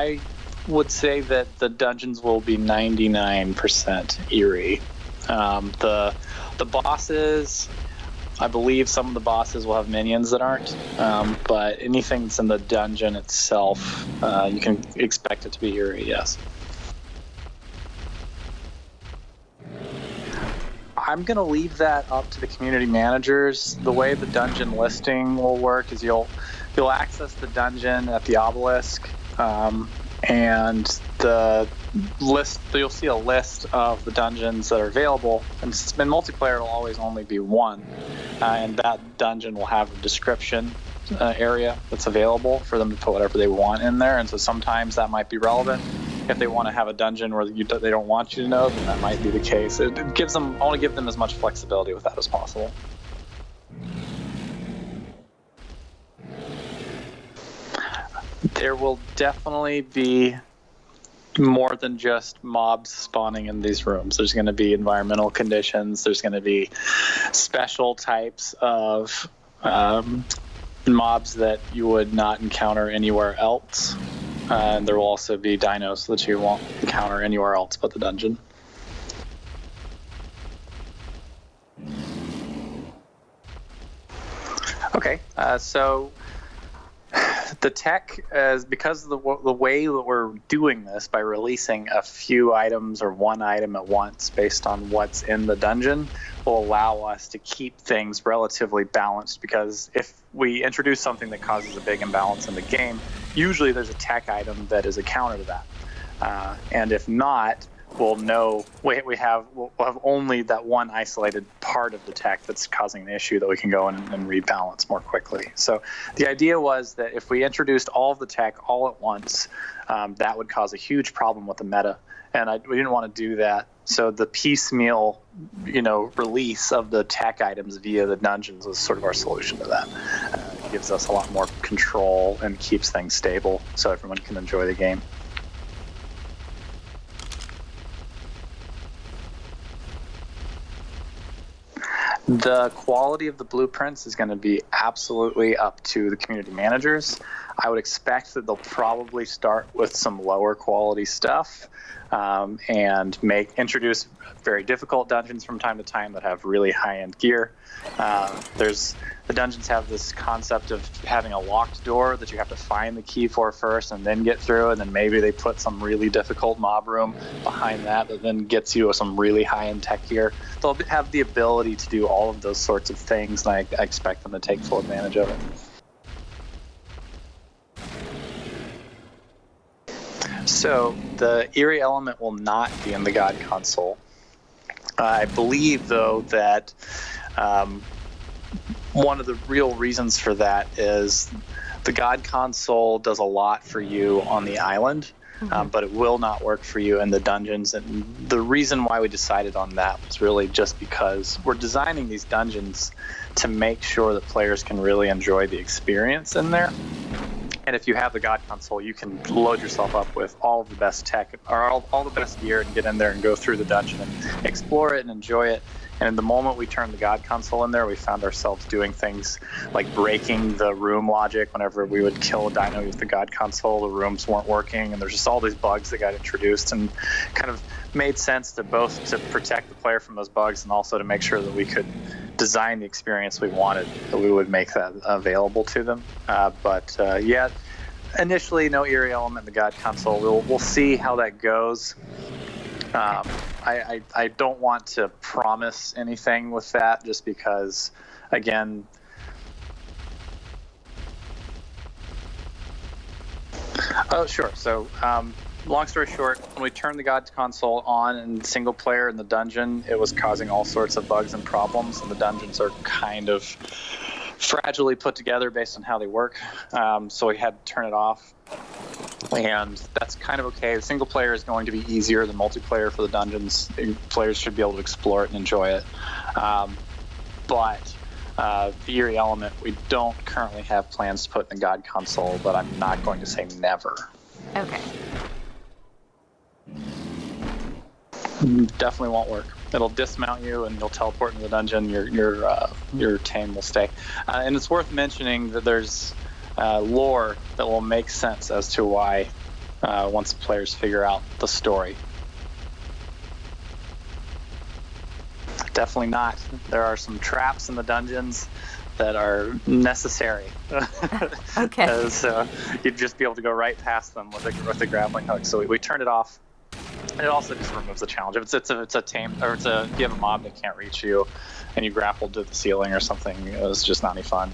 I would say that the dungeons will be 99% eerie. The bosses, I believe some of the bosses will have minions that aren't, but anything that's in the dungeon itself, you can expect it to be eerie, yes. I'm going to leave that up to the community managers. The way the dungeon listing will work is you'll access the dungeon at the obelisk, and the list, you'll see a list of the dungeons that are available. And in multiplayer, it'll always only be one, and that dungeon will have a description area that's available for them to put whatever they want in there. And so sometimes that might be relevant. If they want to have a dungeon where they don't want you to know, then that might be the case. It gives them, I want to give them as much flexibility with that as possible. There will definitely be more than just mobs spawning in these rooms. There's going to be environmental conditions. There's going to be special types of mobs that you would not encounter anywhere else. And there will also be dinos that you won't encounter anywhere else but the dungeon. Okay, so the tech is, because of the way that we're doing this by releasing a few items or one item at once based on what's in the dungeon, will allow us to keep things relatively balanced, because if we introduce something that causes a big imbalance in the game, usually there's a tech item that is a counter to that. And if not, we'll know we'll have only that one isolated part of the tech that's causing the issue that we can go in and rebalance more quickly. So the idea was that if we introduced all of the tech all at once, that would cause a huge problem with the meta, and we didn't want to do that. So the piecemeal, release of the tech items via the dungeons was sort of our solution to that. It gives us a lot more control and keeps things stable so everyone can enjoy the game. The quality of the blueprints is going to be absolutely up to the community managers. I would expect that they'll probably start with some lower quality stuff, and introduce very difficult dungeons from time to time that have really high-end gear. The dungeons have this concept of having a locked door that you have to find the key for first and then get through, and then maybe they put some really difficult mob room behind that then gets you some really high-end tech gear. They'll have the ability to do all of those sorts of things, and I expect them to take full advantage of it. So the eerie element will not be in the God console. I believe, though, that one of the real reasons for that is the God console does a lot for you on the island, but it will not work for you in the dungeons. And the reason why we decided on that was really just because we're designing these dungeons to make sure that players can really enjoy the experience in there. And if you have the God console, you can load yourself up with all of the best tech, or all the best gear, and get in there and go through the dungeon and explore it and enjoy it. And the moment we turned the God console in there, we found ourselves doing things like breaking the room logic. Whenever we would kill a dino with the God console, the rooms weren't working, and there's just all these bugs that got introduced, and kind of made sense to both to protect the player from those bugs and also to make sure that we could design the experience we wanted, that we would make that available to them. But initially no eerie element in the God console. We'll see how that goes. I don't want to promise anything with that, just because, again, oh, sure. So, long story short, when we turned the God console on in single player in the dungeon, it was causing all sorts of bugs and problems, and the dungeons are kind of fragilely put together based on how they work. So we had to turn it off, and that's kind of okay. The single player is going to be easier than multiplayer for the dungeons. Players should be able to explore it and enjoy it. But the eerie element, we don't currently have plans to put in the God console, but I'm not going to say never. Okay. Definitely won't work. It'll dismount you and you'll teleport into the dungeon. Your tame will stay. And it's worth mentioning that there's lore that will make sense as to why once players figure out the story. Definitely not. There are some traps in the dungeons that are necessary. Okay. So you'd just be able to go right past them with a grappling hook. So we turned it off. And it also just removes the challenge. If it's a tame, or if you have a mob that can't reach you, and you grappled to the ceiling or something, it was just not any fun.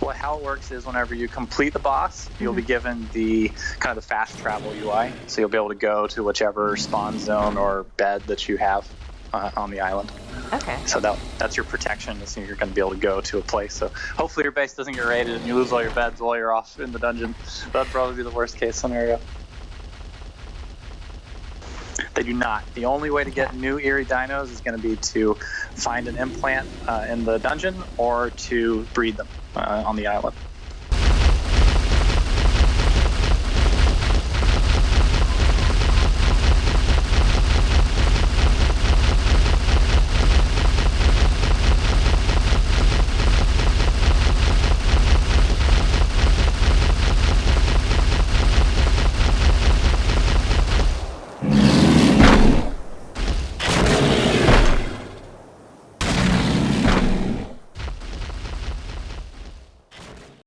Well, how it works is whenever you complete the boss, you'll be given the kind of the fast travel UI. So you'll be able to go to whichever spawn zone or bed that you have on the island. Okay. So that's your protection. So you're going to be able to go to a place. So hopefully your base doesn't get raided and you lose all your beds while you're off in the dungeon. That'd probably be the worst case scenario. They do not. The only way to get new eerie dinos is going to be to find an implant in the dungeon or to breed them on the island.